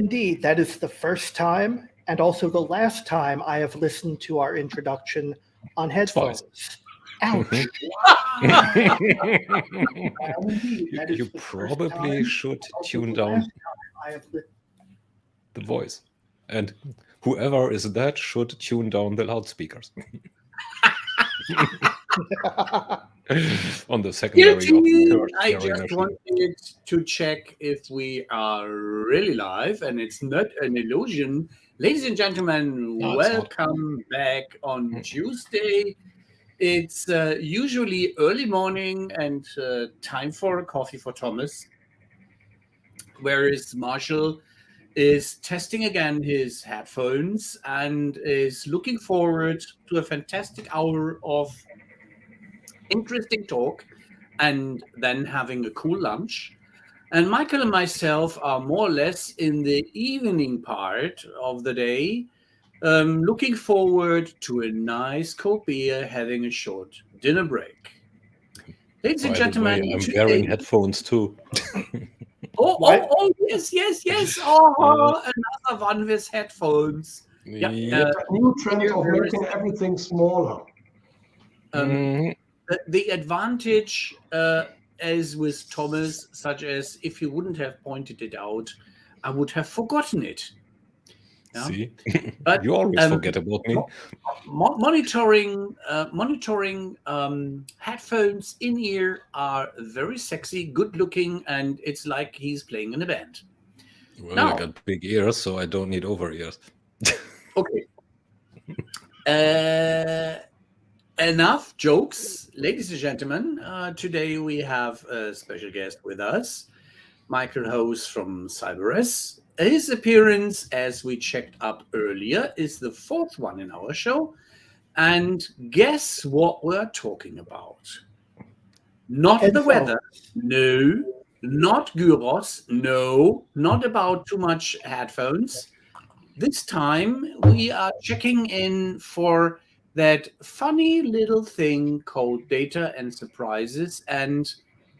indeed. That is the first time and also the last time I have listened to our introduction on headphones. Ouch. You probably should tune down the voice. And whoever is that should tune down the loudspeakers. On the secondary. I just wanted to check if we are really live and it's not an illusion. Ladies and gentlemen, welcome back on Tuesday. It's usually early morning and time for a coffee for Thomas, whereas Marshall is testing again his headphones and is looking forward to a fantastic hour of interesting talk and then having a cool lunch. And Michael and myself are more or less in the evening part of the day, looking forward to a nice cold beer, having a short dinner break. Ladies and gentlemen, I'm wearing headphones too. Oh, yes. Oh, another one with headphones. Yeah. New trend of making everything smaller. The advantage, as with Thomas, such as if you wouldn't have pointed it out, I would have forgotten it. Yeah? See, but you always forget about me. Monitoring headphones in ear are very sexy, good looking, and it's like he's playing in a band. Well, now, I got big ears, so I don't need over ears. Okay. Enough jokes, ladies and gentlemen. Today we have a special guest with us, Michael House from sauberes. His appearance, as we checked up earlier, is the fourth one in our show. And guess what we're talking about? Not the weather. No. Not gyros. No. Not about too much headphones. This time we are checking in for that funny little thing called data and surprises and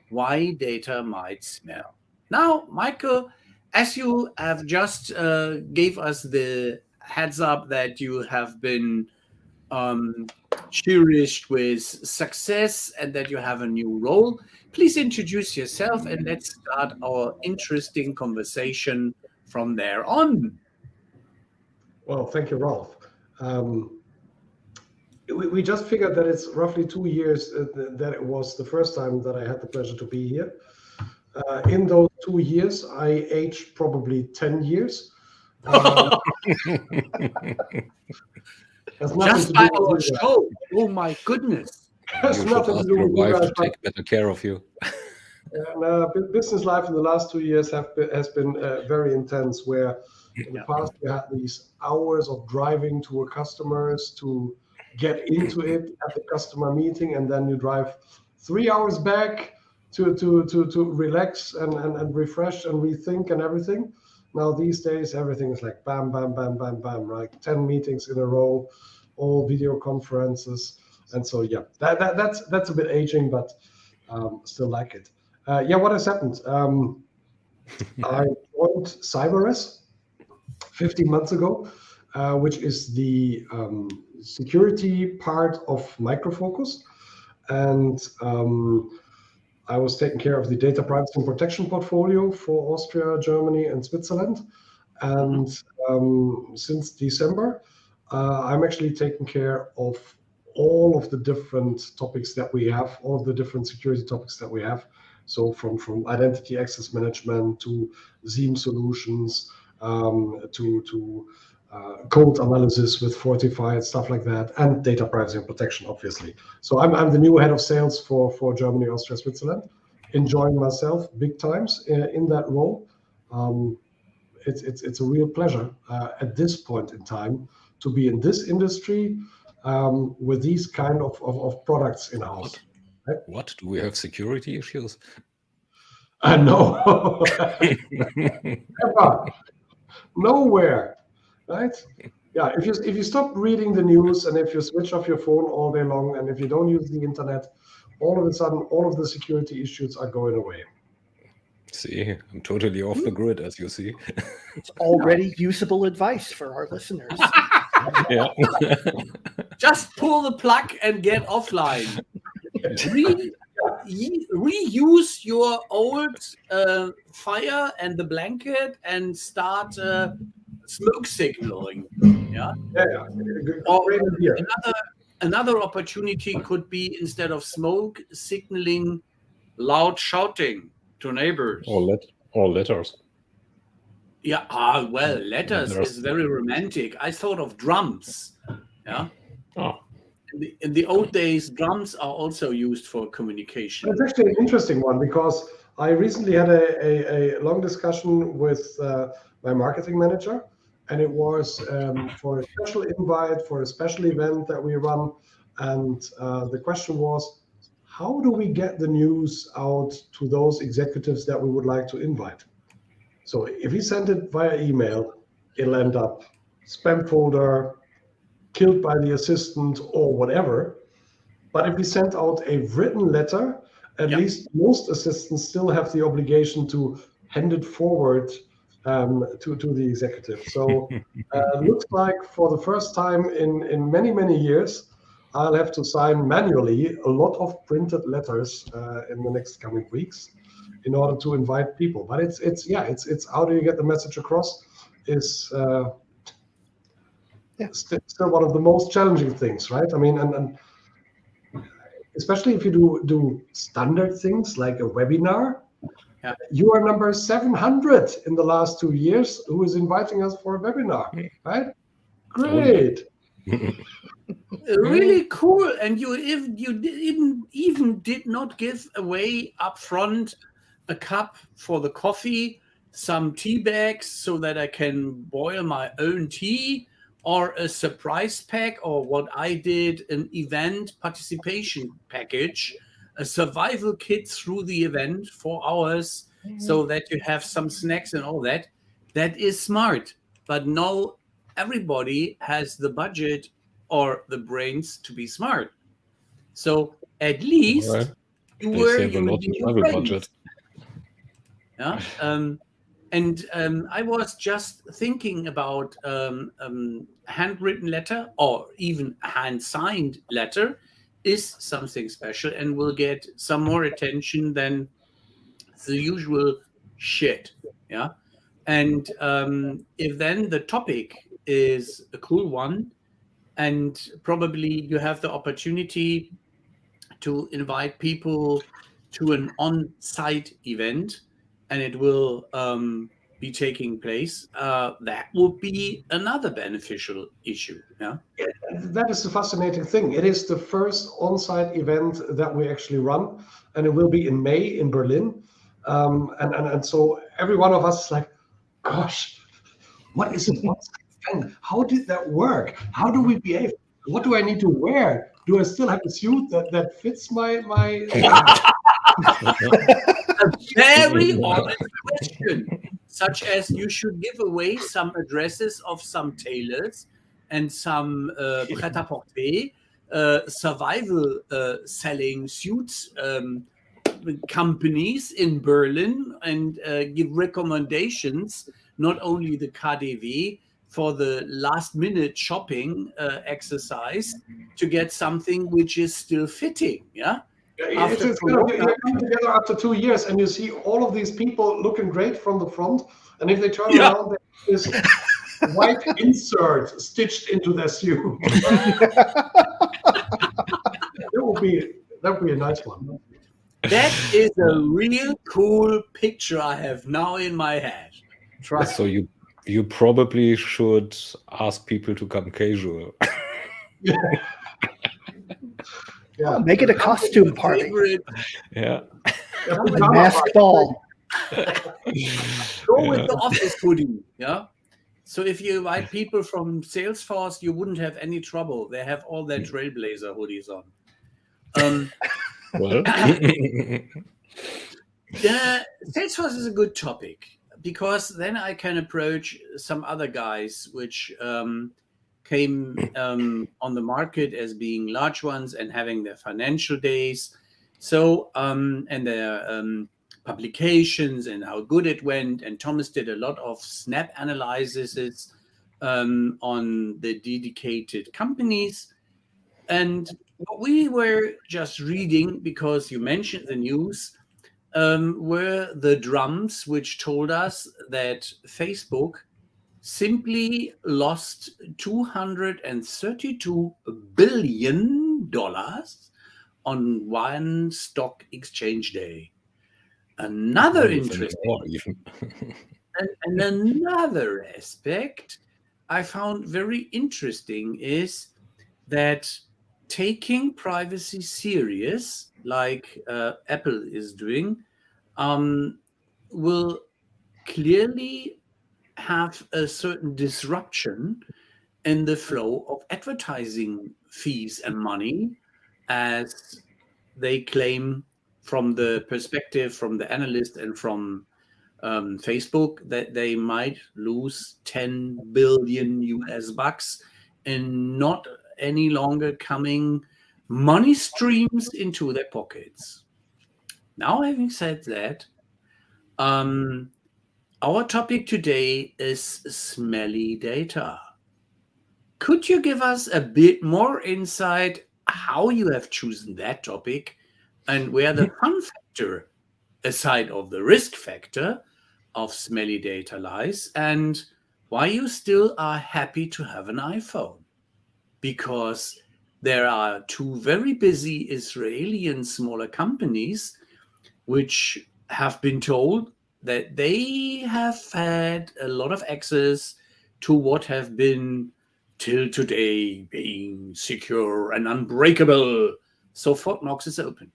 why data might smell. Now, Michael, as you have just gave us the heads up that you have been cherished with success and that you have a new role, please introduce yourself and let's start our interesting conversation from there on. Well, thank you, Ralph. We just figured that it's roughly 2 years that it was the first time that I had the pleasure to be here. In those 2 years, I aged probably 10 years. Just by our show. Oh my goodness. You should ask your wife to take better care of you. Business life in the last 2 years has been very intense, where in the past we had these hours of driving to a customer's to get into it at the customer meeting, and then you drive 3 hours back to relax and refresh and rethink and everything. Now these days everything is like bam, bam, bam, bam, bam, right? 10 meetings in a row, all video conferences, and so that's a bit aging, but still like it. What has happened? I joined sauberes 15 months ago, which is the security part of Micro Focus, and I was taking care of the data privacy and protection portfolio for Austria, Germany, and Switzerland. And since December, I'm actually taking care of all of the different topics that we have, all of the different security topics that we have. So from identity access management to SIEM solutions, to code analysis with Fortify and stuff like that, and data privacy and protection, obviously. So I'm the new head of sales for Germany, Austria, Switzerland, enjoying myself big times in that role. It's a real pleasure at this point in time to be in this industry with these kind of products in house. Right? What? Do we have security issues? No. Never. Nowhere. Right? Yeah, if you stop reading the news and if you switch off your phone all day long and if you don't use the internet, all of a sudden all of the security issues are going away. See, I'm totally off the grid, as you see. It's already usable advice for our listeners. Yeah. Just pull the plug and get offline. Reuse your old fire and the blanket and start smoke signaling. Yeah. Or Great idea. another opportunity could be, instead of smoke signaling, loud shouting to neighbors. Or letters. Yeah. Well, letters is very romantic. I thought of drums. Yeah. Oh. In the old days, drums are also used for communication. It's actually an interesting one, because I recently had a long discussion with my marketing manager, and it was for a special invite for a special event that we run. And the question was, how do we get the news out to those executives that we would like to invite? So if we send it via email, it'll end up spam folder, killed by the assistant, or whatever. But if we send out a written letter, at least most assistants still have the obligation to hand it forward to the executive. So looks like for the first time in many, many years, I'll have to sign manually a lot of printed letters in the next coming weeks in order to invite people. But it's how do you get the message across is still one of the most challenging things, right? I mean, and especially if you do standard things like a webinar. Yeah. You are number 700 in the last 2 years who is inviting us for a webinar, right? Great. Really cool. And you even did not give away upfront a cup for the coffee, some tea bags so that I can boil my own tea, or a surprise pack, or what I did, an event participation package, a survival kit through the event, 4 hours, so that you have some snacks and all that. That is smart. But no, everybody has the budget or the brains to be smart. So at least you They were save a lot using in your travel brains. budget. Yeah. And I was just thinking about handwritten letter, or even hand-signed letter is something special and will get some more attention than the usual shit. Yeah. And if then the topic is a cool one, and probably you have the opportunity to invite people to an on-site event, and it will be taking place, that will be another beneficial issue. Yeah. That is the fascinating thing. It is the first on-site event that we actually run, and it will be in May in Berlin. And so every one of us is like, gosh, what is an on-site event? How did that work? How do we behave? What do I need to wear? Do I still have a suit that fits my A very honest question, such as you should give away some addresses of some tailors and some prêt-à-porter, survival selling suits companies in Berlin, and give recommendations, not only the KDW, for the last minute shopping exercise to get something which is still fitting. Yeah. It's kind of, you come together after 2 years and you see all of these people looking great from the front, and if they turn around, there's this white insert stitched into their suit. That would be a nice one. That is a real cool picture I have now in my head. Trust So you probably should ask people to come casual. Yeah. Make it a costume party. Favorite. Yeah. Mask ball. Go with the office hoodie. Yeah. So if you invite people from Salesforce, you wouldn't have any trouble. They have all their Trailblazer hoodies on. Well, Yeah, Salesforce is a good topic, because then I can approach some other guys which came on the market as being large ones and having their financial days. So and their publications and how good it went. And Thomas did a lot of snap analyses on the dedicated companies. And what we were just reading, because you mentioned the news, were the drums which told us that Facebook simply lost $232 billion on one stock exchange day. Another interesting and another aspect I found very interesting is that taking privacy serious, like Apple is doing, will clearly have a certain disruption in the flow of advertising fees and money, as they claim from the perspective from the analyst and from Facebook that they might lose 10 billion US bucks and not any longer coming money streams into their pockets. Now, having said that, our topic today is smelly data. Could you give us a bit more insight how you have chosen that topic and where the fun factor, aside of the risk factor of smelly data, lies, and why you still are happy to have an iPhone? Because there are two very busy Israeli and smaller companies which have been told that they have had a lot of access to what have been till today being secure and unbreakable. So Fort Knox is open.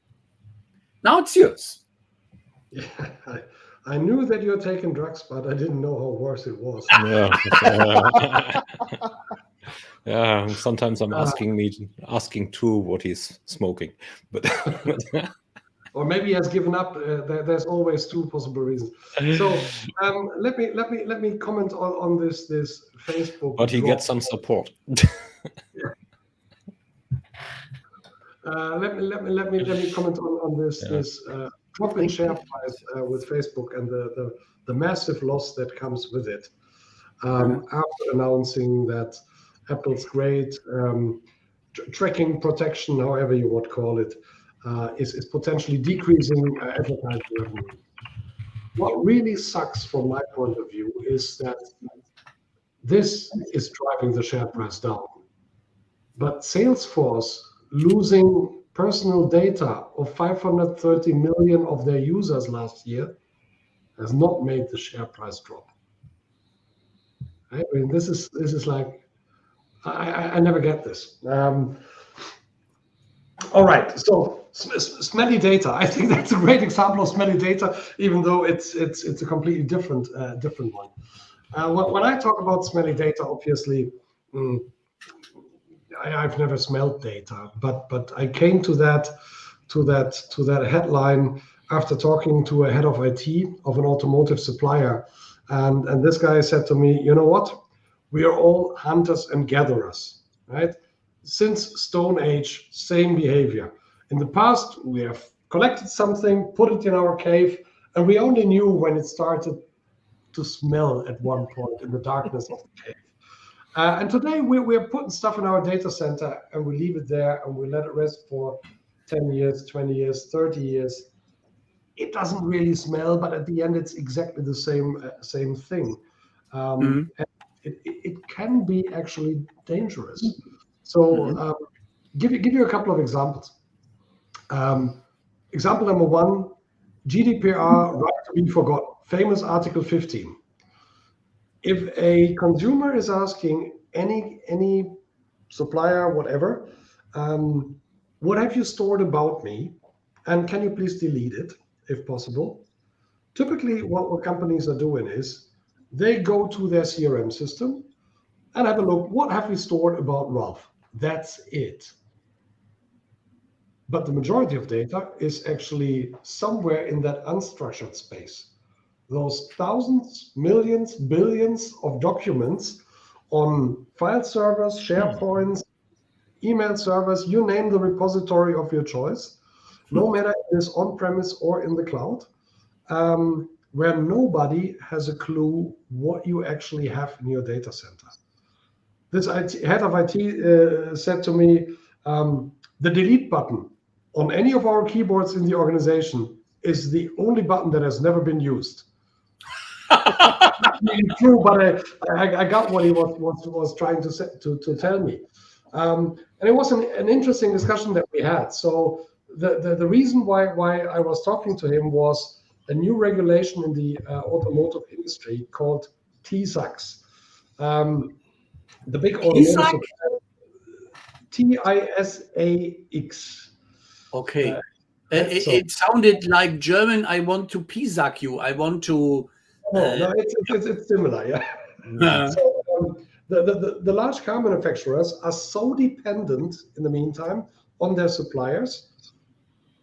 Now it's yours. Yeah, I knew that you're taking drugs, but I didn't know how worse it was. Yeah. Yeah, sometimes I'm asking too what he's smoking, but or maybe he has given up. There's always two possible reasons. So let me comment on this Facebook. But he gets some support. Let me comment on this drop in share price with Facebook and the massive loss that comes with it. After announcing that Apple's great tracking protection, however you would call it, is potentially decreasing advertising revenue. What really sucks from my point of view is that this is driving the share price down. But Salesforce losing personal data of 530 million of their users last year has not made the share price drop. I mean, this is like, I never get this. All right, so smelly data. I think that's a great example of smelly data, even though it's a completely different one. When I talk about smelly data, obviously, I've never smelled data, but I came to that headline after talking to a head of IT of an automotive supplier, and this guy said to me, you know what? We are all hunters and gatherers, right? Since Stone Age, same behavior. In the past, we have collected something, put it in our cave, and we only knew when it started to smell at one point in the darkness of the cave. And today, we're putting stuff in our data center, and we leave it there, and we let it rest for 10 years, 20 years, 30 years. It doesn't really smell, but at the end, it's exactly the same thing. And it can be actually dangerous. So give you a couple of examples. Example number one, GDPR, right to be forgotten, famous Article 15. If a consumer is asking any supplier, whatever, what have you stored about me? And can you please delete it, if possible? Typically, what companies are doing is they go to their CRM system and have a look, what have we stored about Ralph? That's it. But the majority of data is actually somewhere in that unstructured space. Those thousands, millions, billions of documents on file servers, SharePoints, email servers, you name the repository of your choice, no matter if it is on-premise or in the cloud. where nobody has a clue what you actually have in your data center. This head of IT said to me, the delete button on any of our keyboards in the organization is the only button that has never been used. True, but I got what he was trying to tell me. And it was an interesting discussion that we had. So the reason why I was talking to him was a new regulation in the automotive industry called TISAX. The big automotive TISAX. Okay. It sounded like German. I want to pisak you. I want to. No, it's similar. Yeah. So the large car manufacturers are so dependent in the meantime on their suppliers,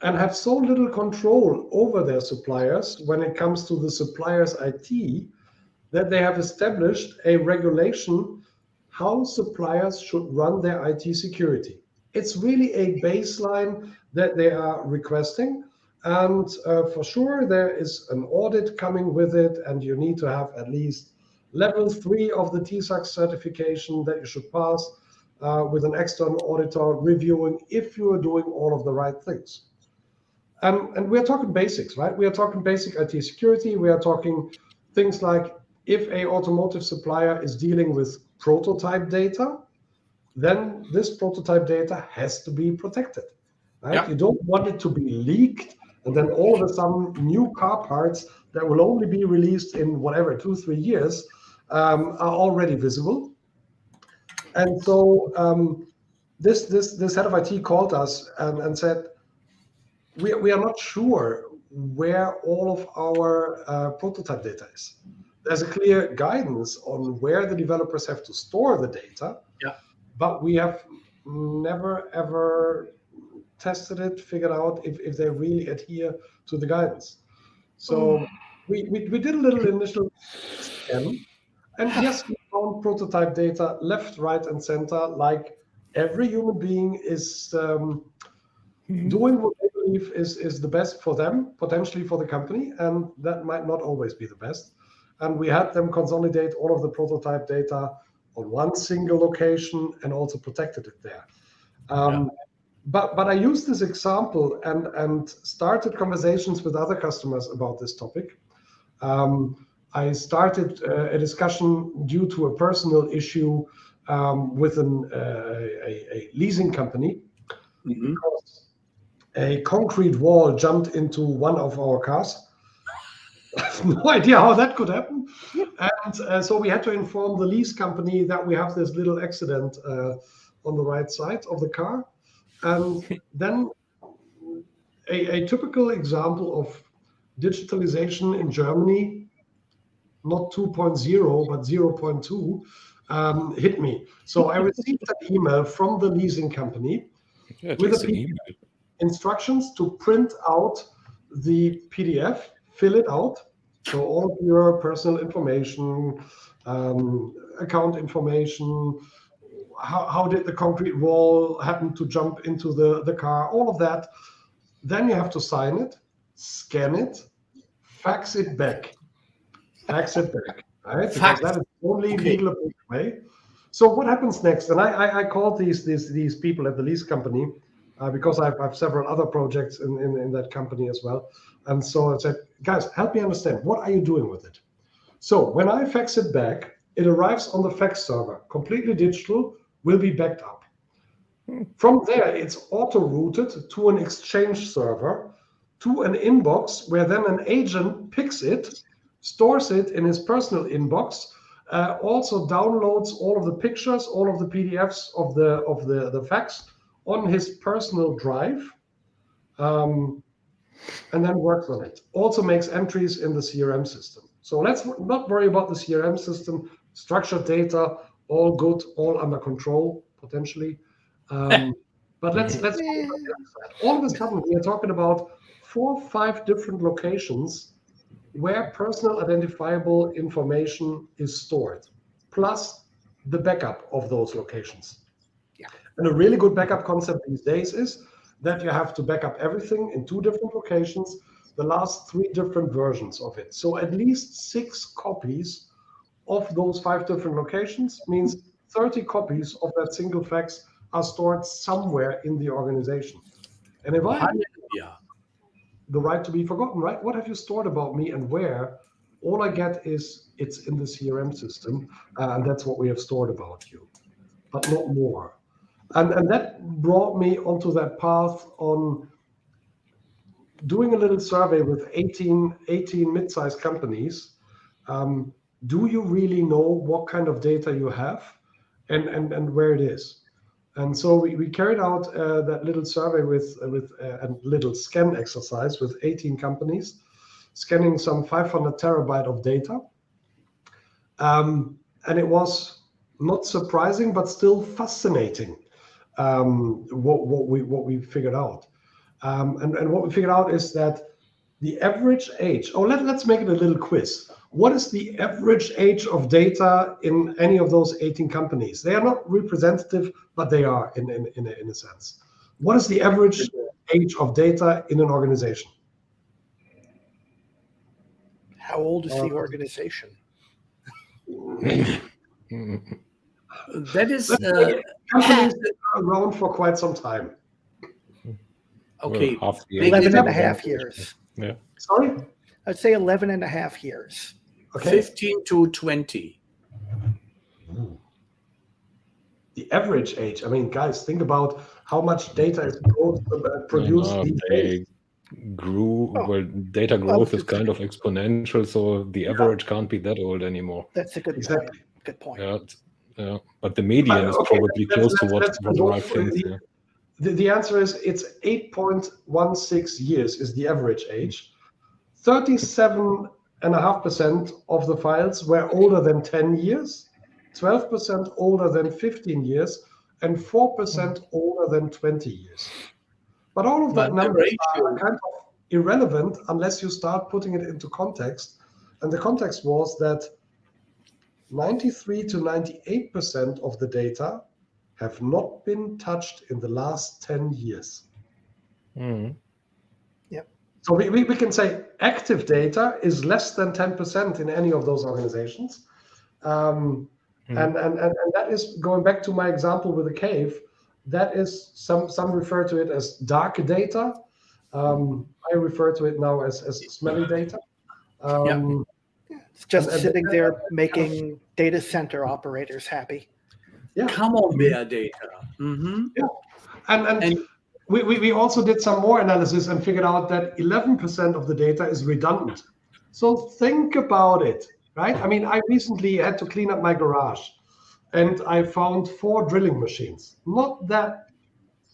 and have so little control over their suppliers when it comes to the supplier's IT, that they have established a regulation how suppliers should run their IT security. It's really a baseline that they are requesting. And for sure, there is an audit coming with it, and you need to have at least level 3 of the TISAX certification that you should pass with an external auditor reviewing if you are doing all of the right things. And we're talking basics, right? We are talking basic IT security. We are talking things like if a automotive supplier is dealing with prototype data, then this prototype data has to be protected, right? Yeah. You don't want it to be leaked, and then all of a sudden new car parts that will only be released in whatever 2-3 years are already visible. And so this head of IT called us and said, we are not sure where all of our prototype data is. There's a clear guidance on where the developers have to store the data, but we have never ever tested it, figured out if they really adhere to the guidance. So we did a little initial scan, and yes, we found prototype data left, right, and center, like every human being is doing what they believe is the best for them, potentially for the company, and that might not always be the best. And we had them consolidate all of the prototype data on one single location and also protected it there. But I used this example and started conversations with other customers about this topic. I started a discussion due to a personal issue with a leasing company. Because a concrete wall jumped into one of our cars. I have no idea how that could happen. And so we had to inform the lease company that we have this little accident on the right side of the car. And then a typical example of digitalization in Germany, not 2.0, but 0.2, hit me. So I received an email from the leasing company with instructions to print out the PDF, fill it out. So all of your personal information, account information, how did the concrete wall happen to jump into the car, all of that. Then you have to sign it, scan it, fax it back. Right? Because that is the only legal way. So what happens next? And I called these people at the lease company because I have several other projects in that company as well. And so I said, guys, help me understand. What are you doing with it? So when I fax it back, it arrives on the fax server, completely digital, will be backed up. From there, it's auto-routed to an exchange server, to an inbox, where then an agent picks it, stores it in his personal inbox, also downloads all of the pictures, all of the PDFs of the fax on his personal drive, and then works on it. Also makes entries in the CRM system. So let's not worry about the CRM system. Structured data, all good, all under control, potentially. But let's all of a sudden we are talking about 4 or 5 different locations where personal identifiable information is stored, plus the backup of those locations. And a really good backup concept these days is that you have to back up everything in 2 different locations the last 3 different versions of it. So at least 6 copies of those 5 different locations means 30 copies of that single fax are stored somewhere in the organization. And if I have the right to be forgotten, right? What have you stored about me and where? All I get is it's in the CRM system, and that's what we have stored about you, but not more. And that brought me onto that path on doing a little survey with 18 mid-sized companies. Do you really know what kind of data you have and where it is? And so we carried out that little survey with a little scan exercise with 18 companies, scanning some 500 terabyte of data. And it was not surprising, but still fascinating what we figured out. And what we figured out is that the average age, let's make it a little quiz. What is the average age of data in any of those 18 companies? They are not representative, but they are in a sense. What is the average age of data in an organization? How old is the organization? That is companies that are around for quite some time. okay. Well, 11 and a half years. Yeah. Sorry? I'd say 11 and a half years. Okay. 15 to 20. The average age. I mean, guys, think about how much data is produced these days. Data growth is kind of exponential, so the average can't be that old anymore. That's a good Exactly. point. Good point. Yeah. But the median is probably close to what I think. Yeah. The answer is it's 8.16 years is the average age. 37.5% of the files were older than 10 years, 12% older than 15 years, and 4% older than 20 years. But all of that numbers are kind of irrelevant unless you start putting it into context. And the context was that 93 to 98% of the data have not been touched in the last 10 years. Mm. Yep. So we can say active data is less than 10% in any of those organizations. And that is going back to my example with the cave. That is some refer to it as dark data. I refer to it now as smelly data. It's just sitting there making data center operators happy. Yeah. Come on, mehr data. Mm-hmm. Yeah. And we also did some more analysis and figured out that 11% of the data is redundant. So think about it, right? I mean, I recently had to clean up my garage and I found 4 drilling machines. Not that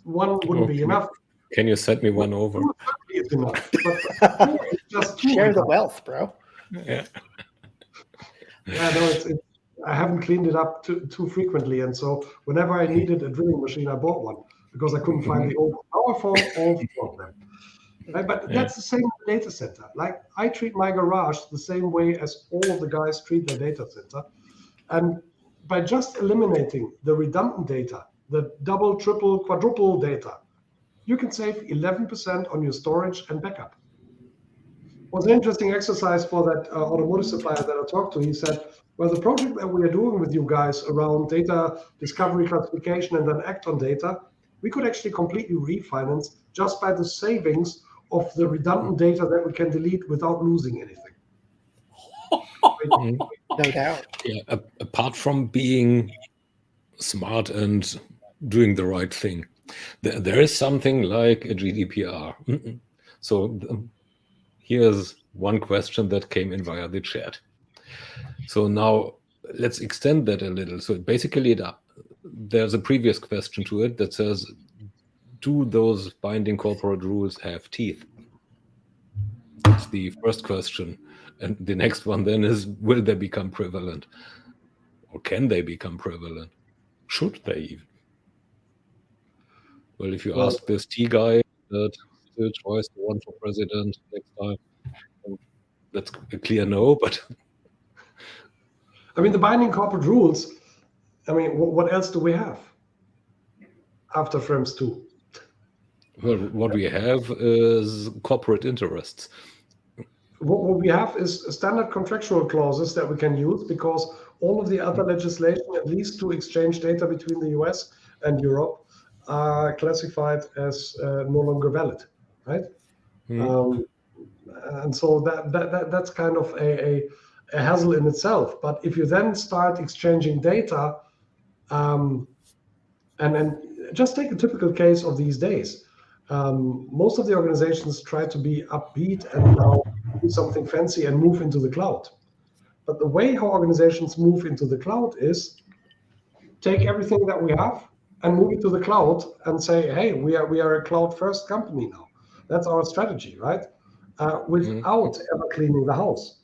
one wouldn't be enough. Can you set me one over? It's enough. But it's just Share the wealth, bro. Yeah. Yeah, no, I haven't cleaned it up too frequently, and so whenever I needed a drilling machine, I bought one because I couldn't find the old one. Now I found all 4 of them. Right? But that's the same with the data center. Like I treat my garage the same way as all of the guys treat their data center, and by just eliminating the redundant data, the double, triple, quadruple data, you can save 11% on your storage and backup. It was an interesting exercise for that automotive supplier that I talked to. He said, well, the project that we are doing with you guys around data discovery, classification, and then act on data, we could actually completely refinance just by the savings of the redundant data that we can delete without losing anything. No doubt. Yeah. Apart from being smart and doing the right thing, there is something like a GDPR. So here's one question that came in via the chat. So now let's extend that a little. So basically, there's a previous question to it that says, do those binding corporate rules have teeth? That's the first question. And the next one then is, will they become prevalent? Or can they become prevalent? Should they even? Well, if you ask this T guy that still tries to run for president next time, that's a clear no, but... I mean, the binding corporate rules, I mean, what else do we have after FREMS 2? Well, what we have is corporate interests. What we have is standard contractual clauses that we can use, because all of the other legislation, at least to exchange data between the US and Europe, are classified as no longer valid, right? And so that's kind of a hassle in itself. But if you then start exchanging data, and then just take a typical case of these days. Most of the organizations try to be upbeat and now do something fancy and move into the cloud. But the way how organizations move into the cloud is take everything that we have and move it to the cloud and say, hey, we are a cloud first company now. That's our strategy, right? Without ever cleaning the house.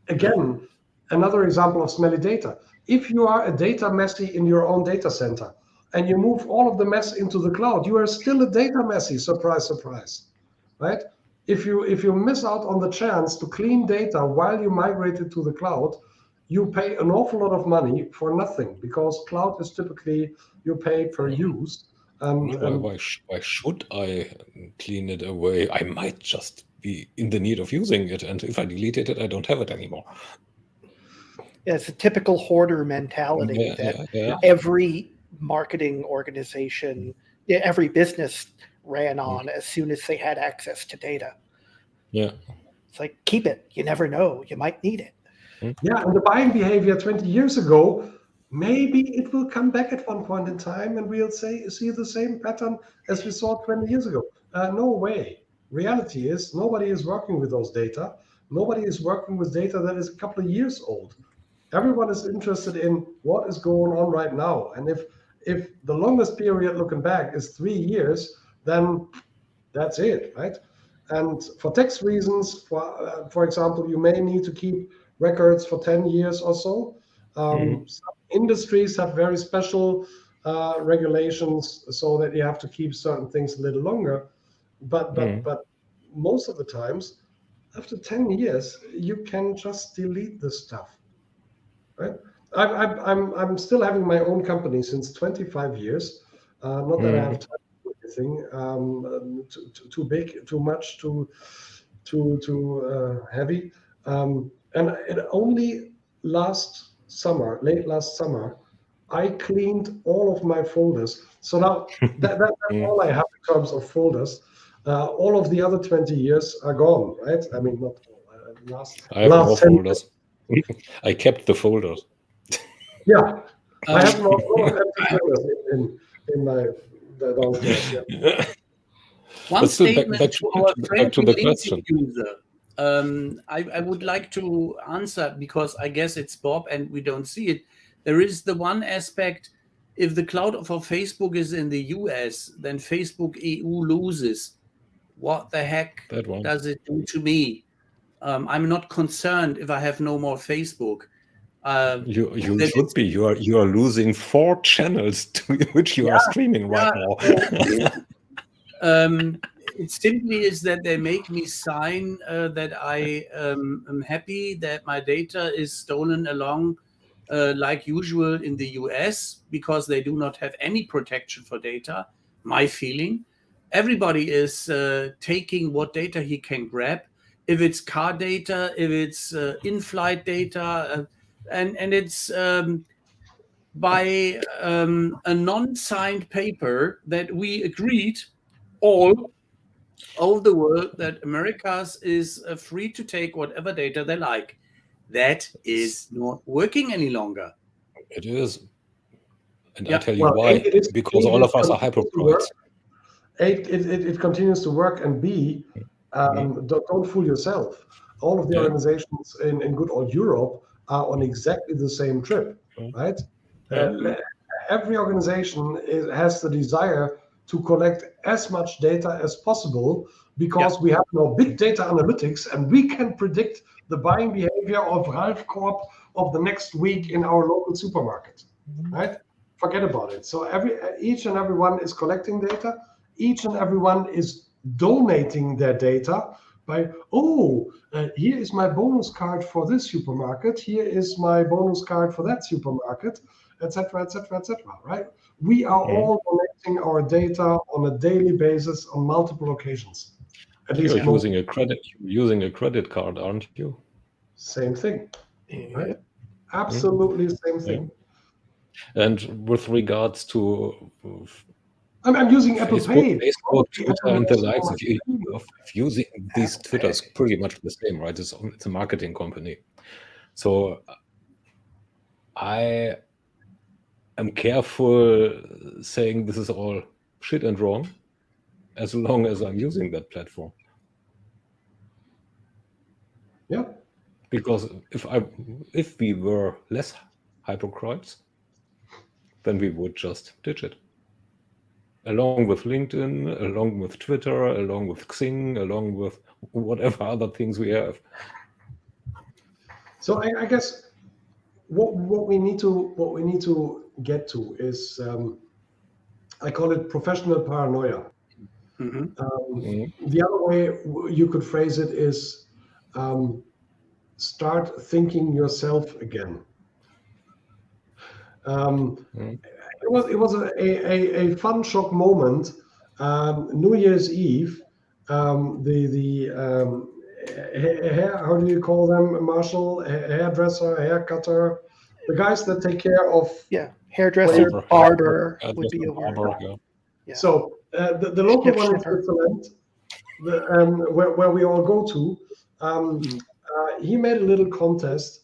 Again, another example of smelly data. If you are a data messy in your own data center and you move all of the mess into the cloud, you are still a data messy, surprise, surprise, right? If you miss out on the chance to clean data while you migrate it to the cloud, you pay an awful lot of money for nothing, because cloud is typically you pay per use. Why should I clean it away? I might just be in the need of using it, and if I deleted it, I don't have it anymore. It's a typical hoarder mentality that every marketing organization, every business ran on as soon as they had access to data. Yeah. It's like, keep it. You never know. You might need it. Yeah, and the buying behavior 20 years ago, maybe it will come back at one point in time and we'll see the same pattern as we saw 20 years ago. No way. Reality is nobody is working with those data. Nobody is working with data that is a couple of years old. Everyone is interested in what is going on right now. And if the longest period looking back is 3 years, then that's it, right? And for tax reasons, for example, you may need to keep records for 10 years or so. Some industries have very special regulations so that you have to keep certain things a little longer. But most of the times, after 10 years, you can just delete the stuff, right? I'm still having my own company since 25 years. Not that I have time to do anything too big, too much, too heavy. And it only late last summer, I cleaned all of my folders. So now that's all I have in terms of folders. All of the other 20 years are gone, right? I mean, not all. I have more folders. I kept the folders. Yeah, I have a lot of empty folders in my downstairs. Yeah. One statement back to our friend to the question. user. I would like to answer, because I guess it's Bob and we don't see it. There is the one aspect: if the cloud for Facebook is in the US, then Facebook EU loses. What the heck does it do to me? I'm not concerned if I have no more Facebook. You should be. You are losing 4 channels to which you are streaming right now. It simply is that they make me sign that I am happy that my data is stolen along like usual in the US, because they do not have any protection for data. My feeling. Everybody is taking what data he can grab. If it's car data, if it's in-flight data, and it's by a non-signed paper that we agreed all over the world that Americas is free to take whatever data they like. That is not working any longer. It is. And I'll tell you why. Because all of us are hypocrites. It continues to work, and B, don't fool yourself. All of the organizations in good old Europe are on exactly the same trip, right? Every organization has the desire to collect as much data as possible, because we have now big data analytics and we can predict the buying behavior of Ralph Corp of the next week in our local supermarket, right? Forget about it. So each and every one is collecting data. Each and every one is donating their data by, here is my bonus card for this supermarket. Here is my bonus card for that supermarket. etc., etc., etc. Right? We are all connecting our data on a daily basis on multiple occasions. At least You're using a credit card, aren't you? Same thing. Yeah. Right? Absolutely same thing. And with regards to I'm using Apple Pay. Facebook, Twitter, and the likes of using these Twitters, pretty much the same, right? It's a marketing company. So I am careful saying this is all shit and wrong, as long as I'm using that platform. Yeah. Because if we were less hypocrites, then we would just ditch it. Along with LinkedIn, along with Twitter, along with Xing, along with whatever other things we have. So I guess what we need to get to is I call it professional paranoia. The other way you could phrase it is start thinking yourself again. It was a fun shock moment. New Year's Eve, the hair, how do you call them, Marshall? Hairdresser, hair cutter, the guys that take care of hairdresser, barber would be a word. Yeah. So the local one in Switzerland, where we all go to, he made a little contest.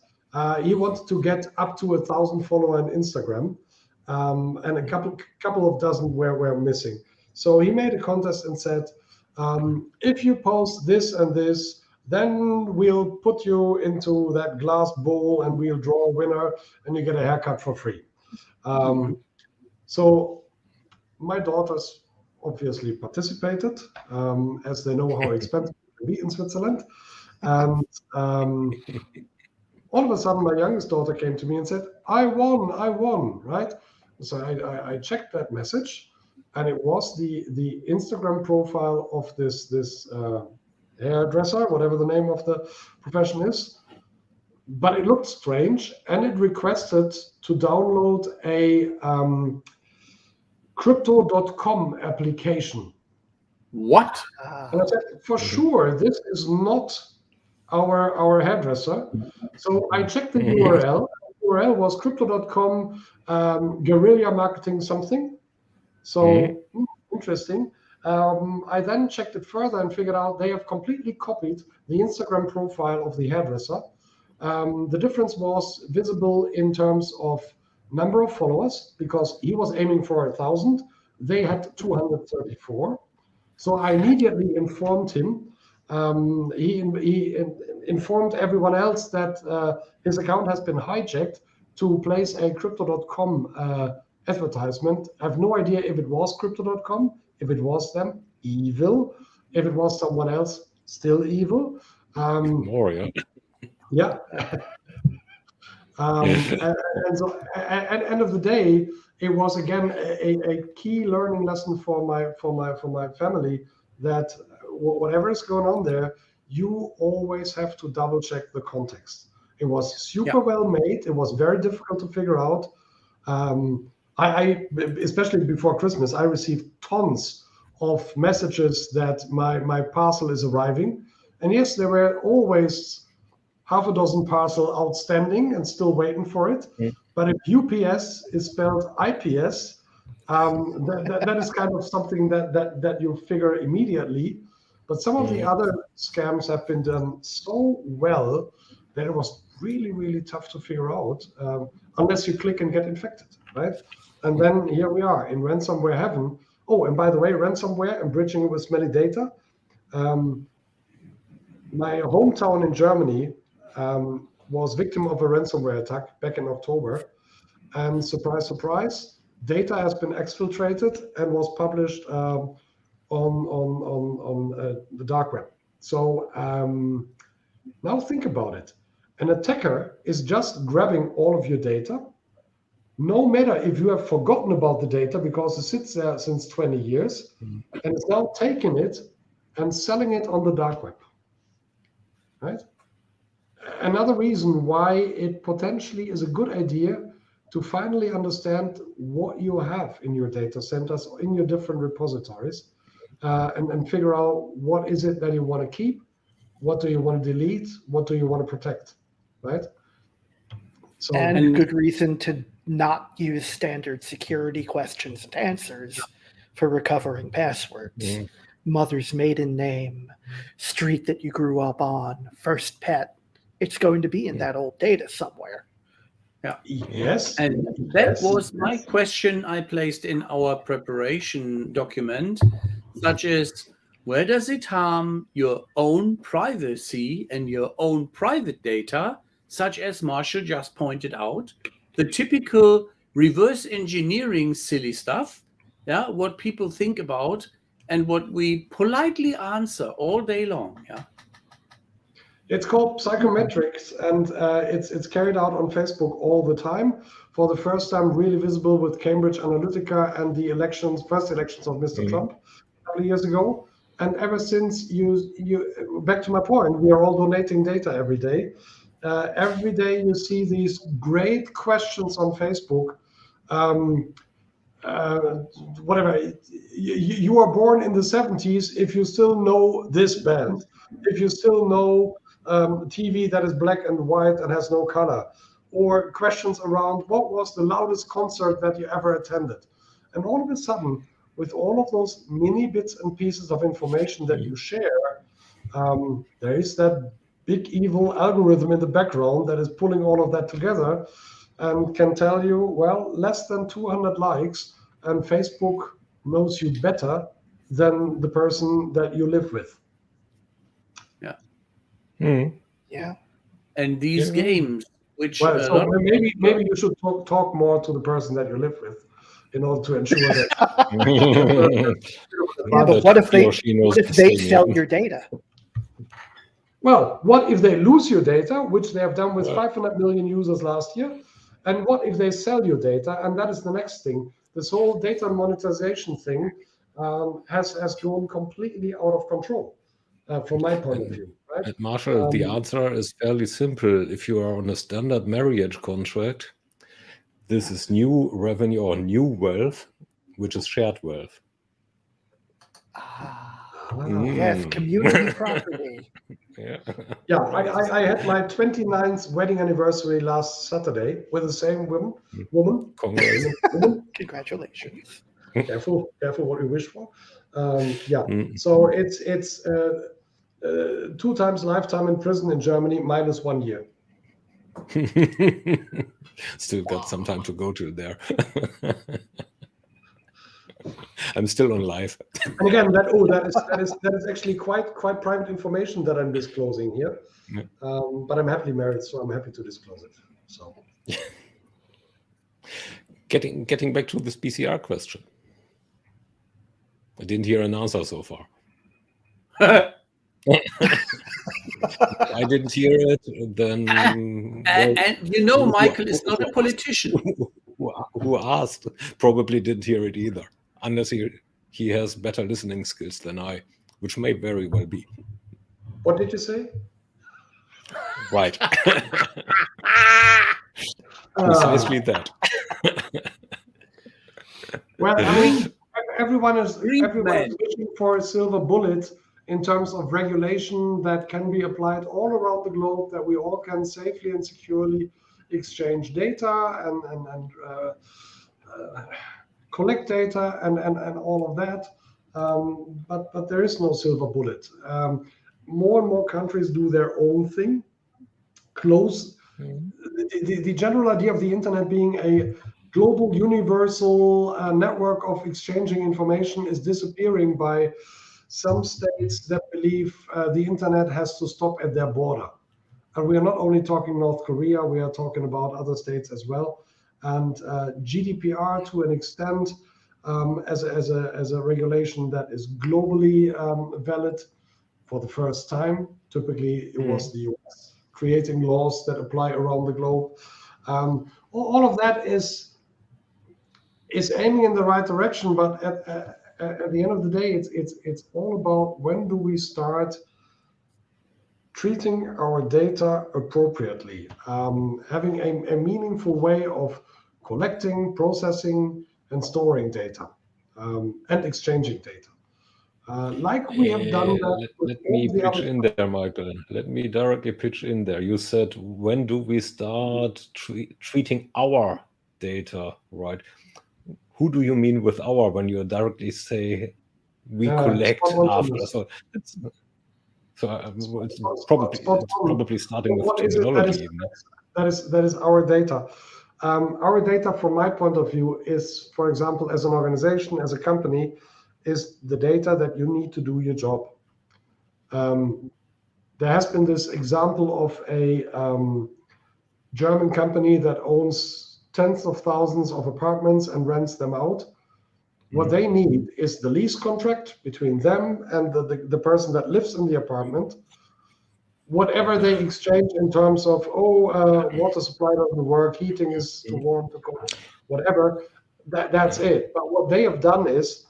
He wanted to get up to 1,000 followers on Instagram, and a couple of dozen were missing. So he made a contest and said, if you post this and this, then we'll put you into that glass bowl and we'll draw a winner and you get a haircut for free. So my daughters obviously participated, as they know how expensive it can be in Switzerland. And all of a sudden, my youngest daughter came to me and said, I won, right? So I checked that message, and it was the Instagram profile of this hairdresser, whatever the name of the profession is. But it looked strange, and it requested to download a crypto.com application. What? And I said, for sure, this is not our hairdresser. So I checked the URL. The URL was crypto.com guerrilla marketing something. So interesting. I then checked it further and figured out they have completely copied the Instagram profile of the hairdresser. The difference was visible in terms of number of followers, because he was aiming for 1,000. They had 234. So I immediately informed him. He informed everyone else that his account has been hijacked to place a crypto.com advertisement. I have no idea if it was crypto.com, if it was them, evil. If it was someone else, still evil. More, yeah. Yeah. And so at the end of the day, it was again a key learning lesson for my family, that whatever is going on there, you always have to double check the context. It was super well made. It was very difficult to figure out. I especially before Christmas, I received tons of messages that my parcel is arriving, and yes, there were always half a dozen parcel outstanding and still waiting for it. But if UPS is spelled IPS, that is kind of something that you figure immediately. But some of the other scams have been done so well that it was really, really tough to figure out, unless you click and get infected, right? And then here we are in ransomware heaven. Oh, and by the way, ransomware and bridging it with Smelly Data. My hometown in Germany was victim of a ransomware attack back in October. And surprise, surprise, data has been exfiltrated and was published on the dark web. So now think about it. An attacker is just grabbing all of your data, no matter if you have forgotten about the data because it sits there since 20 years, and is now taking it and selling it on the dark web, right? Another reason why it potentially is a good idea to finally understand what you have in your data centers or in your different repositories, and figure out what is it that you want to keep, what do you want to delete, what do you want to protect, right? So, and good reason to not use standard security questions and answers for recovering passwords. Mother's maiden name, street that you grew up on, first pet. It's going to be in that old data somewhere. Yeah. Yes. And that was my question I placed in our preparation document, such as, where does it harm your own privacy and your own private data, such as Marshall just pointed out, the typical reverse engineering silly stuff, yeah, what people think about and what we politely answer all day long, yeah. It's called psychometrics, and it's carried out on Facebook all the time. For the first time, really visible with Cambridge Analytica and the first elections of Mr. Trump a couple of years ago. And ever since, you back to my point, we are all donating data every day. Every day you see these great questions on Facebook. Whatever, you were born in the 70s, if you still know this band, if you still know TV that is black and white and has no color, or questions around what was the loudest concert that you ever attended. And all of a sudden, with all of those mini bits and pieces of information that you share, there is that big evil algorithm in the background that is pulling all of that together and can tell you, well, less than 200 likes and Facebook knows you better than the person that you live with. Yeah. And these games, which so maybe you should talk more to the person that you live with in order to ensure that. But what if they sell your data? Well, what if they lose your data, which they have done with 500 million users last year? And what if they sell your data? And that is the next thing. This whole data monetization thing has gone completely out of control, from my point of view. Right? And Marshall, the answer is fairly simple. If you are on a standard marriage contract, this is new revenue or new wealth, which is shared wealth. Yes, community property. Yeah, I had my 29th wedding anniversary last Saturday with the same woman. Congrats. Congratulations. Careful what you wish for. So it's 2 times lifetime in prison in Germany minus 1 year. Still got some time to go to there. I'm still on live. And again, that is actually quite private information that I'm disclosing here. But I'm happily married, so I'm happy to disclose it. So, getting back to this PCR question, I didn't hear an answer so far. I didn't hear it. Then, and Michael is not a politician. Who asked probably didn't hear it either, unless he has better listening skills than I, which may very well be. What did you say? Right. Precisely that. Well, I mean, everyone is wishing for a silver bullet in terms of regulation that can be applied all around the globe, that we all can safely and securely exchange data and collect data and all of that. But there is no silver bullet. More and more countries do their own thing. The general idea of the internet being a global, universal network of exchanging information is disappearing by some states that believe the internet has to stop at their border. And we are not only talking North Korea, we are talking about other states as well. And GDPR, to an extent, as a regulation that is globally valid for the first time. Typically, it was the US creating laws that apply around the globe. All of that is aiming in the right direction, but at the end of the day, it's all about when do we start treating our data appropriately, having a meaningful way of collecting, processing, and storing data, and exchanging data. Like we have done that. Let me pitch in there, Michael. Let me directly pitch in there. You said, when do we start treating our data right? Who do you mean with our when you directly say we collect after? So it's probably starting with terminology. That is our data. Our data, from my point of view, is, for example, as an organization, as a company, is the data that you need to do your job. There has been this example of a German company that owns tens of thousands of apartments and rents them out. What they need is the lease contract between them and the person that lives in the apartment. Whatever they exchange in terms of, water supply doesn't work, heating is too warm, too cold, whatever, that's it. But what they have done is,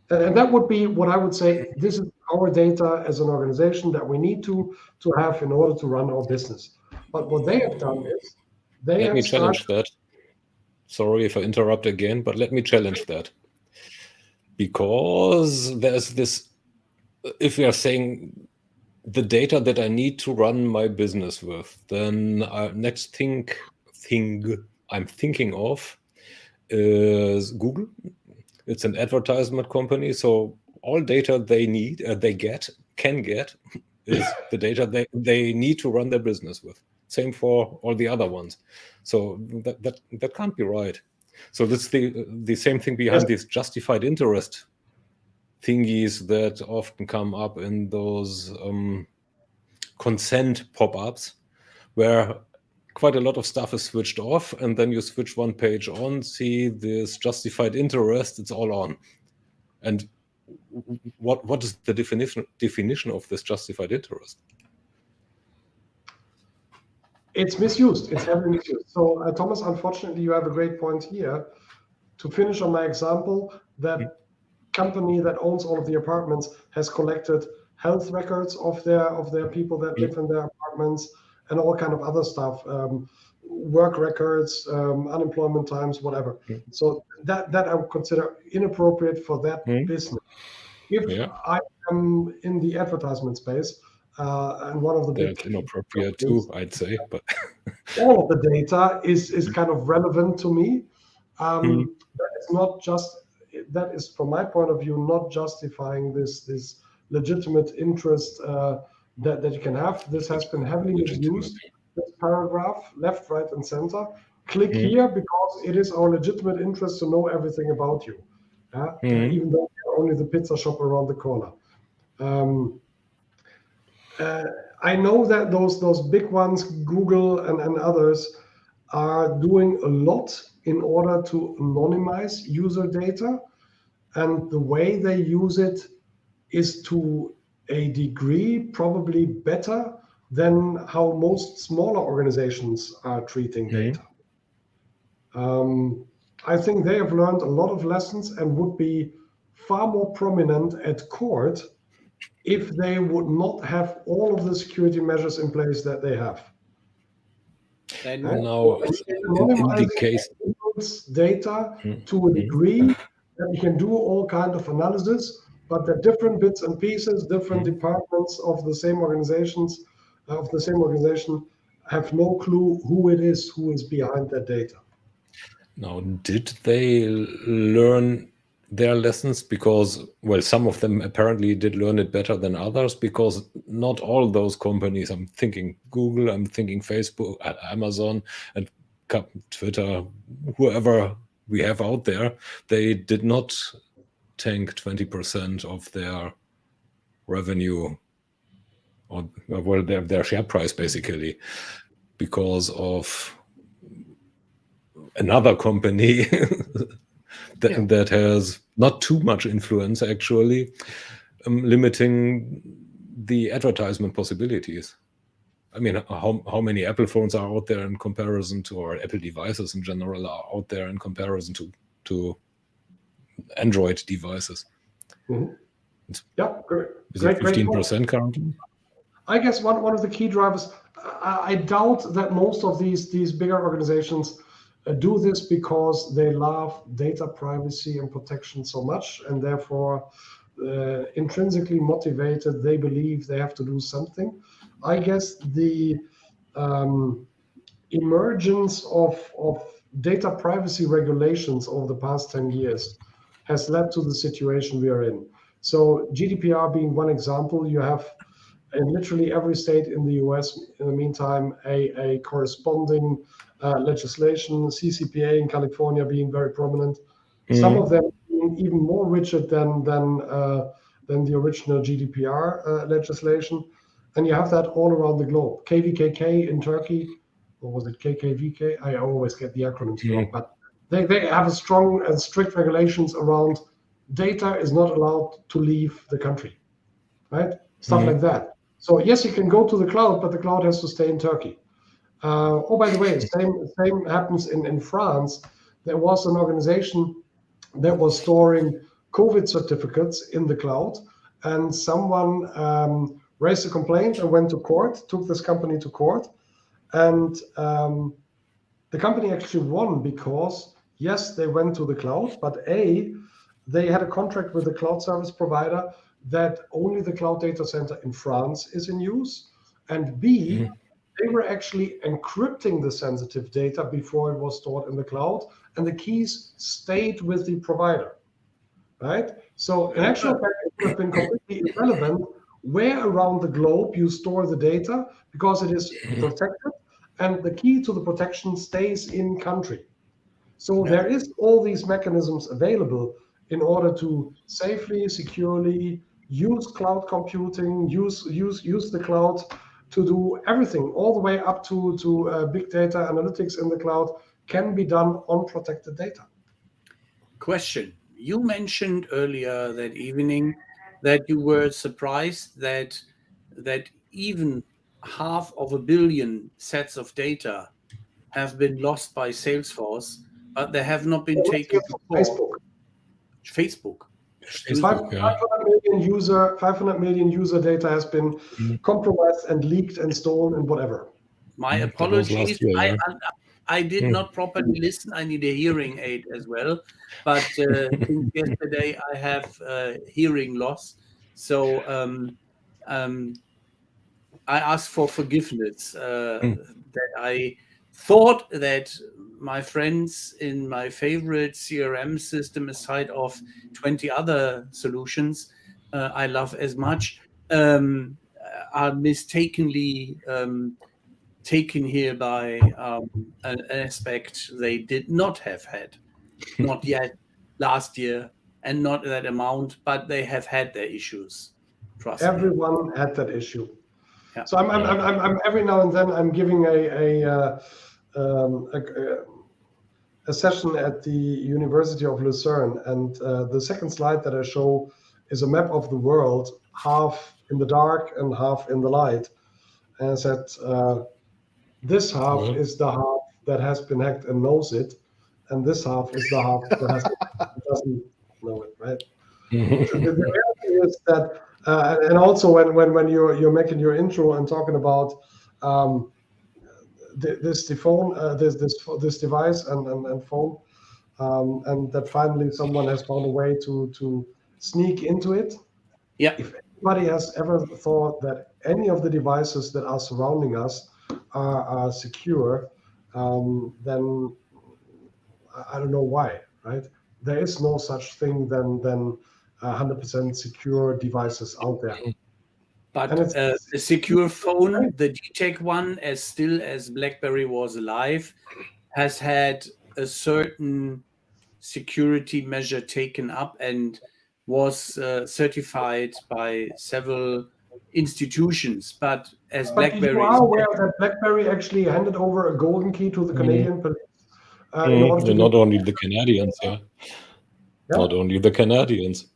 and that would be what I would say, this is our data as an organization that we need to have in order to run our business. But what they have done is, let me challenge that. Sorry if I interrupt again, but let me challenge that. Because there's this, if we are saying the data that I need to run my business with, then next thing I'm thinking of is Google. It's an advertisement company, so all data they need, can get, is the data they need to run their business with. Same for all the other ones. So that can't be right. So that's the same thing behind these justified interest thingies that often come up in those consent pop-ups, where quite a lot of stuff is switched off, and then you switch one page on, see this justified interest, it's all on. And what is the definition of this justified interest? It's misused. It's heavily misused. So, Thomas, unfortunately, you have a great point here. To finish on my example, that company that owns all of the apartments has collected health records of their people that live in their apartments and all kind of other stuff, work records, unemployment times, whatever. So that I would consider inappropriate for that business. If I am in the advertisement space, and one of the big inappropriate too, I'd say, but all of the data is kind of relevant to me. That is from my point of view not justifying this legitimate interest that you can have. This has been heavily misused. This paragraph, left, right, and center. Click here because it is our legitimate interest to know everything about you, even though you're only the pizza shop around the corner. I know that those big ones, Google and others, are doing a lot in order to anonymize user data, and the way they use it is to a degree probably better than how most smaller organizations are treating data. I think they have learned a lot of lessons and would be far more prominent at court if they would not have all of the security measures in place that they have. And now, in the case, data to a degree that you can do all kind of analysis, but the different bits and pieces, different departments of the same organization have no clue who is behind that data. Now, did they learn their lessons? Because, well, some of them apparently did learn it better than others, because not all those companies, I'm thinking Google, I'm thinking Facebook, Amazon, and Twitter, whoever we have out there, they did not tank 20% of their revenue, or well, their share price basically, because of another company that has not too much influence actually, limiting the advertisement possibilities. I mean, how many Apple phones are out there in comparison to, or Apple devices in general are out there in comparison to Android devices? Yeah, great. Is it 15% currently? I guess one of the key drivers, I doubt that most of these bigger organizations do this because they love data privacy and protection so much, and therefore intrinsically motivated, they believe they have to do something. I guess the emergence of data privacy regulations over the past 10 years has led to the situation we are in. So GDPR being one example, you have in literally every state in the US, in the meantime, a corresponding legislation, CCPA in California being very prominent. Some of them being even more rigid than the original GDPR legislation. And you have that all around the globe. KVKK in Turkey, or was it KKVK? I always get the acronyms wrong, but they have a strong and strict regulations around data is not allowed to leave the country, right? Stuff like that. So yes, you can go to the cloud, but the cloud has to stay in Turkey. Oh, by the way, same happens in France. There was an organization that was storing COVID certificates in the cloud, and someone raised a complaint and went to court, took this company to court, and the company actually won because, yes, they went to the cloud, but A, they had a contract with the cloud service provider that only the cloud data center in France is in use, and B, they were actually encrypting the sensitive data before it was stored in the cloud, and the keys stayed with the provider, right? So in actual fact, it would have been completely irrelevant where around the globe you store the data, because it is protected, and the key to the protection stays in country. So there is all these mechanisms available in order to safely, securely use cloud computing, use the cloud to do everything, all the way up to big data analytics in the cloud can be done on protected data. Question. You mentioned earlier that evening that you were surprised that even 500 million sets of data have been lost by Salesforce, but they have not been taken to court. Facebook. 500 million user data has been compromised and leaked and stolen and whatever. My apologies. I did not properly listen. I need a hearing aid as well. But since yesterday, I have hearing loss. So I ask for forgiveness that I thought that my friends in my favorite CRM system, aside of 20 other solutions I love as much, are mistakenly taken here by an aspect they did not have had, not yet last year, and not that amount, but they have had their issues. Trust me. Everyone had that issue. Yeah. So I'm every now and then I'm giving a session at the University of Lucerne, and the second slide that I show is a map of the world, half in the dark and half in the light. And I said, this half is the half that has been hacked and knows it, and this half is the half that doesn't know it, right? The reality is that, and also when you're making your intro and talking about this device and phone, and that finally someone has found a way to sneak into it. Yeah. If anybody has ever thought that any of the devices that are surrounding us are secure, then I don't know why, right? There is no such thing than 100% secure devices out there. But a secure phone, the DTEC one, as still as BlackBerry was alive, has had a certain security measure taken up and was certified by several institutions. But BlackBerry, you are aware that BlackBerry actually handed over a golden key to the Canadian police. Not only the Canadians, not only the Canadians.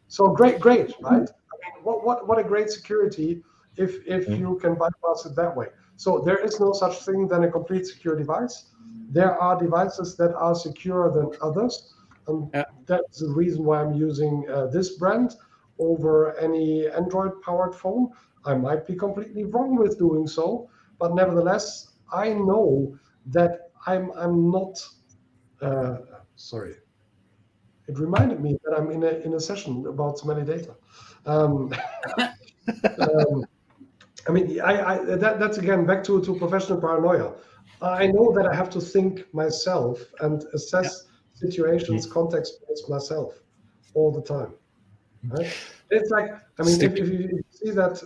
So great, right? I mean, what a great security if you can bypass it that way. So there is no such thing than a complete secure device. There are devices that are secure than others, and that's the reason why I'm using this brand over any Android-powered phone. I might be completely wrong with doing so, but nevertheless, I know that I'm not. Sorry. It reminded me that I'm in a session about Smelly Data. I mean, that's again back to professional paranoia. I know that I have to think myself and assess situations, context-based myself all the time. Right? It's like, I mean, if you see that,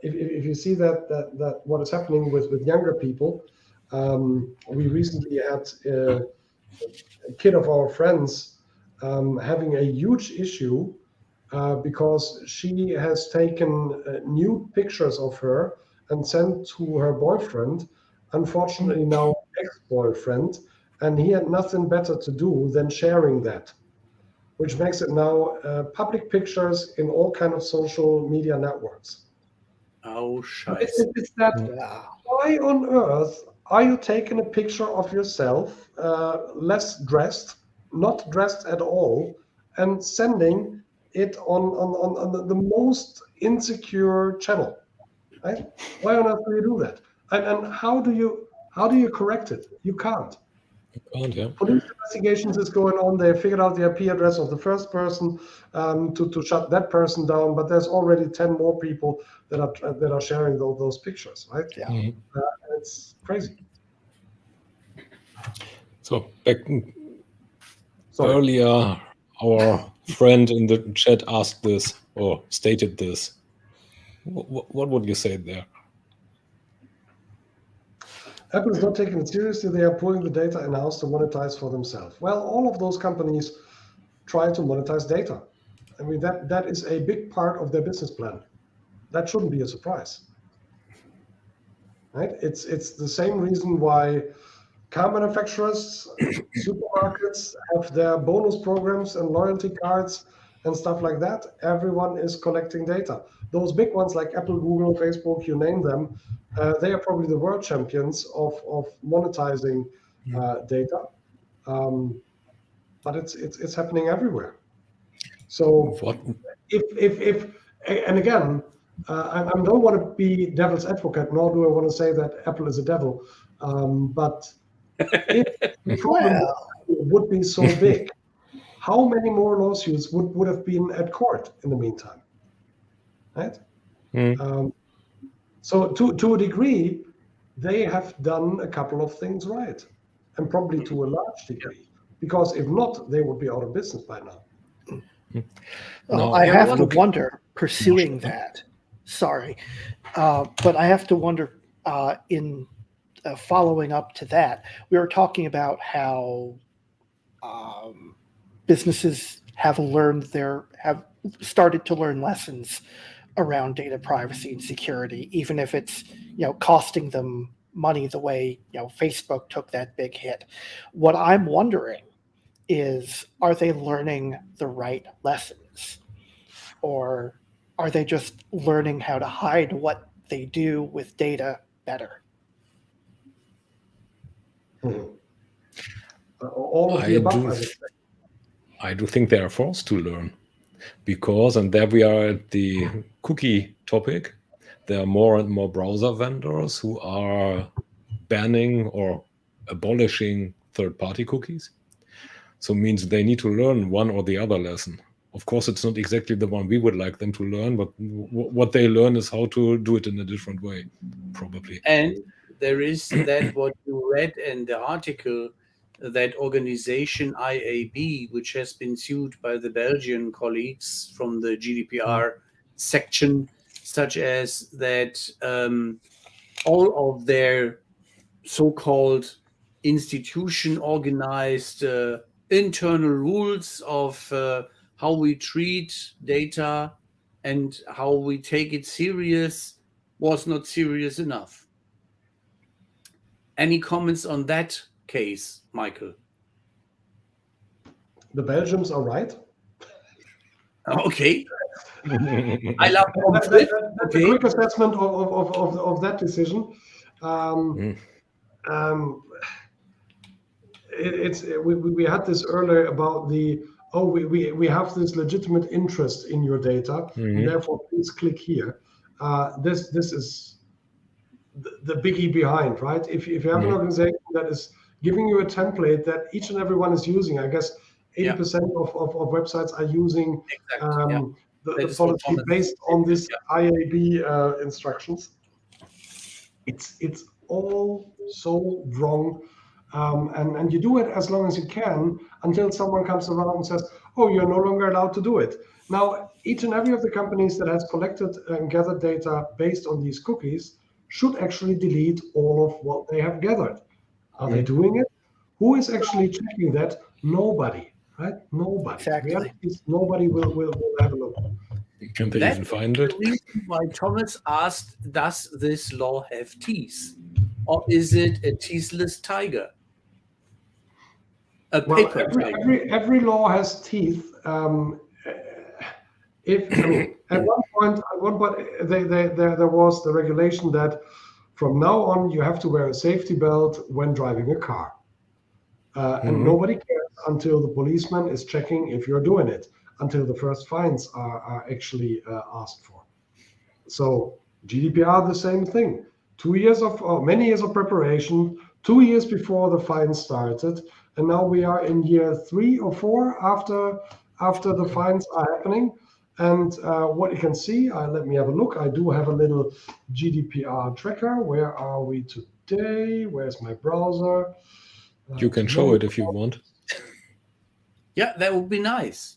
if you see that what is happening with younger people, we recently had a kid of our friends having a huge issue because she has taken nude pictures of her and sent to her boyfriend, unfortunately now ex-boyfriend, and he had nothing better to do than sharing that, which makes it now public pictures in all kind of social media networks. Oh, scheiße. It's that, why on earth are you taking a picture of yourself, less dressed, not dressed at all, and sending it on the most insecure channel, right? Why on earth do you do that? And how do you correct it? You can't. Police investigations is going on. They figured out the IP address of the first person to shut that person down, but there's already 10 more people that are sharing those pictures, right? Yeah. It's crazy. So back earlier, our friend in the chat asked this or stated this. What would you say there? Apple is not taking it seriously. They are pulling the data in-house to monetize for themselves. Well, all of those companies try to monetize data. I mean, that is a big part of their business plan. That shouldn't be a surprise, right? It's the same reason why car manufacturers, supermarkets have their bonus programs and loyalty cards and stuff like that. Everyone is collecting data. Those big ones like Apple, Google, Facebook, you name them, they are probably the world champions of monetizing data. But it's happening everywhere. So if and again, I don't want to be devil's advocate, nor do I want to say that Apple is a devil. But if the problem would be so big, how many more lawsuits would have been at court in the meantime, right? So to a degree, they have done a couple of things right, and probably to a large degree, because if not, they would be out of business by now. Well, I have to wonder, pursuing that, sorry, but I have to wonder in following up to that, we were talking about how businesses have started to learn lessons around data privacy and security, even if it's costing them money the way Facebook took that big hit. What I'm wondering is, are they learning the right lessons, or are they just learning how to hide what they do with data better? All of the above. I do think they are forced to learn, because, and there we are at the cookie topic, there are more and more browser vendors who are banning or abolishing third-party cookies. So it means they need to learn one or the other lesson. Of course, it's not exactly the one we would like them to learn, but what they learn is how to do it in a different way, probably. And there is that what you read in the article, that organization IAB, which has been sued by the Belgian colleagues from the GDPR section, such as that all of their so-called institution organized internal rules of how we treat data and how we take it serious was not serious enough. Any comments on that case, Michael? The Belgians are right. Okay. I love that's a quick assessment of that decision. We had this earlier about we have this legitimate interest in your data, and therefore please click here. This is the biggie behind, right? If you have an organization that is giving you a template that each and everyone is using. I guess 80% of websites are using the policy based on this IAB instructions. It's all so wrong. And you do it as long as you can until someone comes around and says, oh, you're no longer allowed to do it. Now, each and every of the companies that has collected and gathered data based on these cookies should actually delete all of what they have gathered. Are they doing it? Who is actually checking that? Nobody, right? Nobody. Exactly. Nobody will have a look. Can they even find it? The reason why Thomas asked, does this law have teeth? Or is it a teethless tiger? Every law has teeth. At one point, there was the regulation that from now on you have to wear a safety belt when driving a car, and nobody cares until the policeman is checking if you're doing it, until the first fines are actually asked for. So GDPR, the same thing. Many years of preparation, 2 years before the fine started, and now we are in year 3 or 4 after the fines are happening. And what you can see, let me have a look. I do have a little GDPR tracker. Where are we today? Where's my browser? You can show it if you want. Yeah, that would be nice.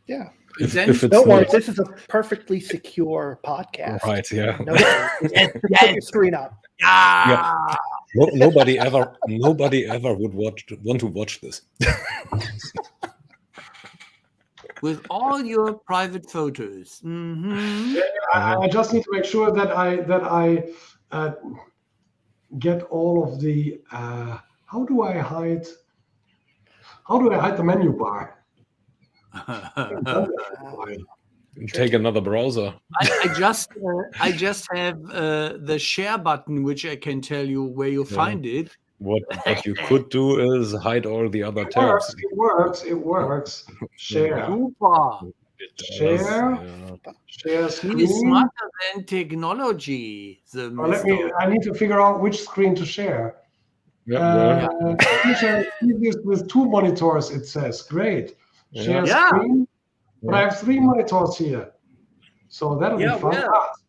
Yeah. If it's Don't worry, not- this is a perfectly secure podcast. Right, yeah. No, put the screen up. Yeah. Nobody ever would want to watch this. With all your private photos. I just need to make sure that I get all of the. How do I hide the menu bar? Take another browser. I just have the share button, which I can tell you where you find it. What you could do is hide all the other tabs. It works. Share. Super. Share He screen. is smarter than technology. I need to figure out which screen to share. With 2 monitors, it says. Great. Share screen. But I have 3 monitors here. So that'll be fun.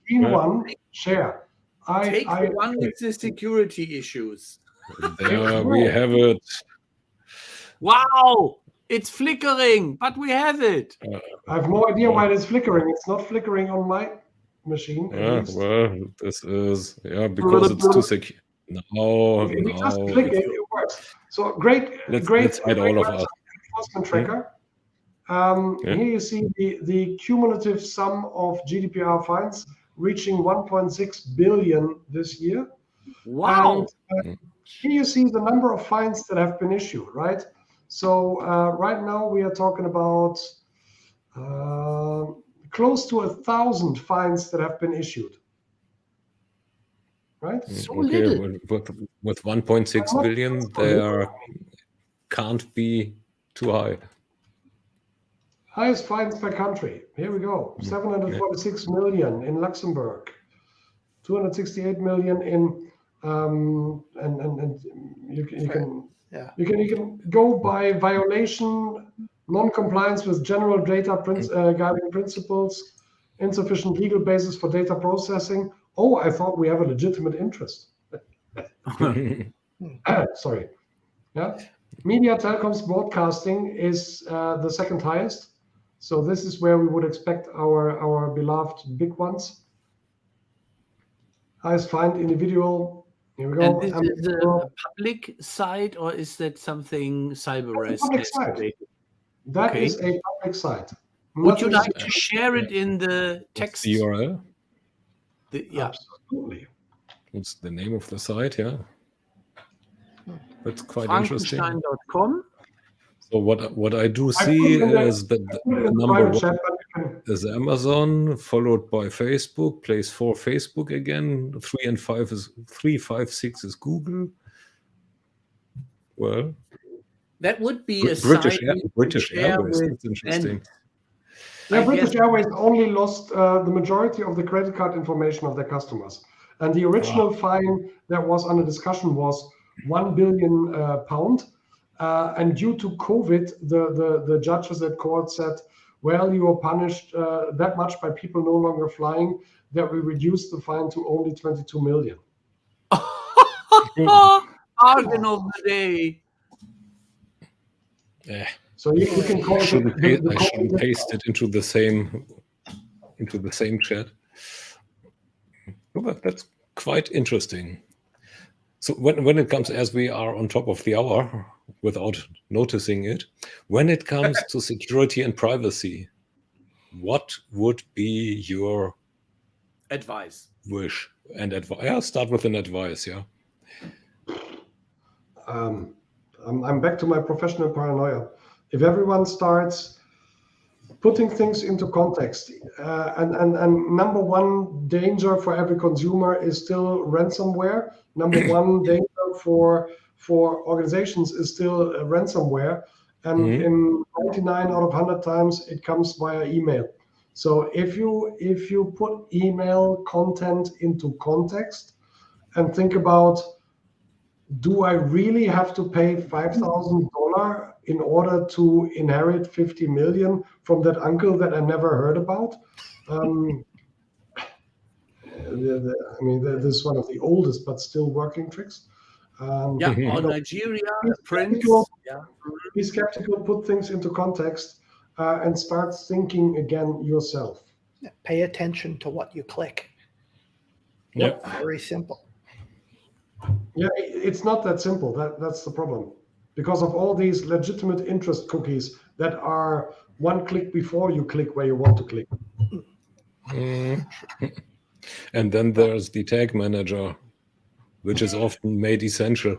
Screen 1, share. Take the one with the security issues. There we have it. Wow! It's flickering, but we have it. I have no idea why it's flickering. It's not flickering on my machine. Well, this is because it's too secure. No. If you just click it works. So great. Let's hide all of us. Enforcement tracker. Here you see the cumulative sum of GDPR fines reaching 1.6 billion this year. Wow. And, here you see the number of fines that have been issued, right? So right now we are talking about close to 1,000 fines that have been issued, right? So Okay, little. with 1.6 billion, there can't be too high. Highest fines per country. Here we go. 746 million in Luxembourg, 268 million in and you can go by violation, non-compliance with general data guiding principles, insufficient legal basis for data processing. Oh, I thought we have a legitimate interest. Sorry. Yeah. Media, telecoms, broadcasting is the second highest. So this is where we would expect our beloved big ones. Highest fined individual. Here we go. And this is a public site, or is that something cyberes? That is a public site. Would you like to share it in the text? The URL? Absolutely. What's the name of the site? Yeah. That's quite interesting. Frankenstein.com. So what I do see is that the number 1 is Amazon, followed by Facebook, place 4 Facebook again, 3 and 5 is 3, 5, 6 is Google. Well, that would be a British Airways. That's interesting. British Airways only lost the majority of the credit card information of their customers. And the original fine that was under discussion was £1 billion. And due to COVID, the judges at court said, well, you are punished that much by people no longer flying that we reduced the fine to only 22 million. Bargain of the day. Yeah. So you can call I it. shouldn't paste it into the same chat. But that's quite interesting. So when it comes, as we are on top of the hour without noticing it, when it comes to security and privacy, what would be your advice? Wish and advice? Yeah, start with an advice. Yeah. I'm back to my professional paranoia. If everyone starts putting things into context, and number one danger for every consumer is still ransomware. Number one danger for organizations is still ransomware. And in 99 out of 100 times, it comes via email. So if you put email content into context and think about, do I really have to pay $5,000 in order to inherit 50 million from that uncle that I never heard about? I mean, this is one of the oldest but still working tricks. Or Nigeria, Prince. Be skeptical, put things into context, and start thinking again yourself. Pay attention to what you click. Yep. Very simple. Yeah, it's not that simple. That's the problem. Because of all these legitimate interest cookies that are one click before you click where you want to click. And then there's the tag manager, which is often made essential.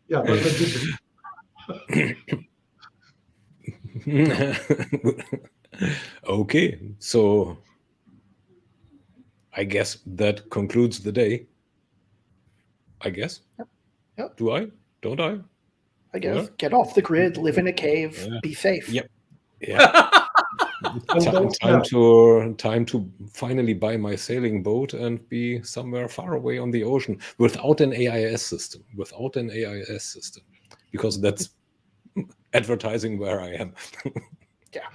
Yeah, but legitimate. Okay, so I guess that concludes the day. I guess. Yep. Do I? Don't I? I guess. Yeah. Get off the grid, live in a cave, be safe. Yep. Yeah. Time to finally buy my sailing boat and be somewhere far away on the ocean without an AIS system. Because that's advertising where I am. Yeah.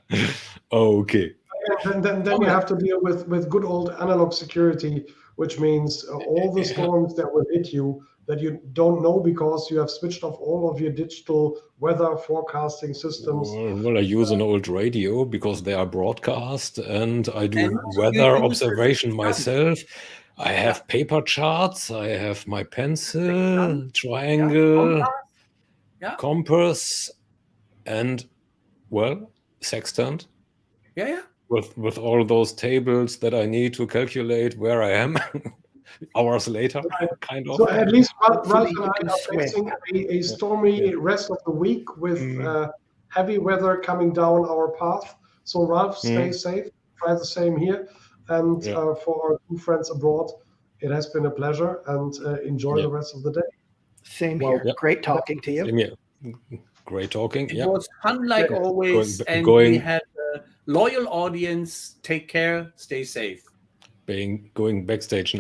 And Okay. then you have to deal with good old analog security, which means all the storms that will hit you that you don't know because you have switched off all of your digital weather forecasting systems. Well, I use an old radio because they are broadcast, and I do weather observation myself. I have paper charts. I have my pencil, triangle, compass, and, well, sextant. Yeah. with all those tables that I need to calculate where I am hours later, kind of. So at least Ralph and I are swim. facing a stormy rest of the week with heavy weather coming down our path. So Ralph, stay safe. Try the same here. And for our two friends abroad, it has been a pleasure, and enjoy the rest of the day. Same here. Great talking to you. Same here. Great talking. It was fun like always, and we had a loyal audience. Take care. Stay safe. Going backstage now.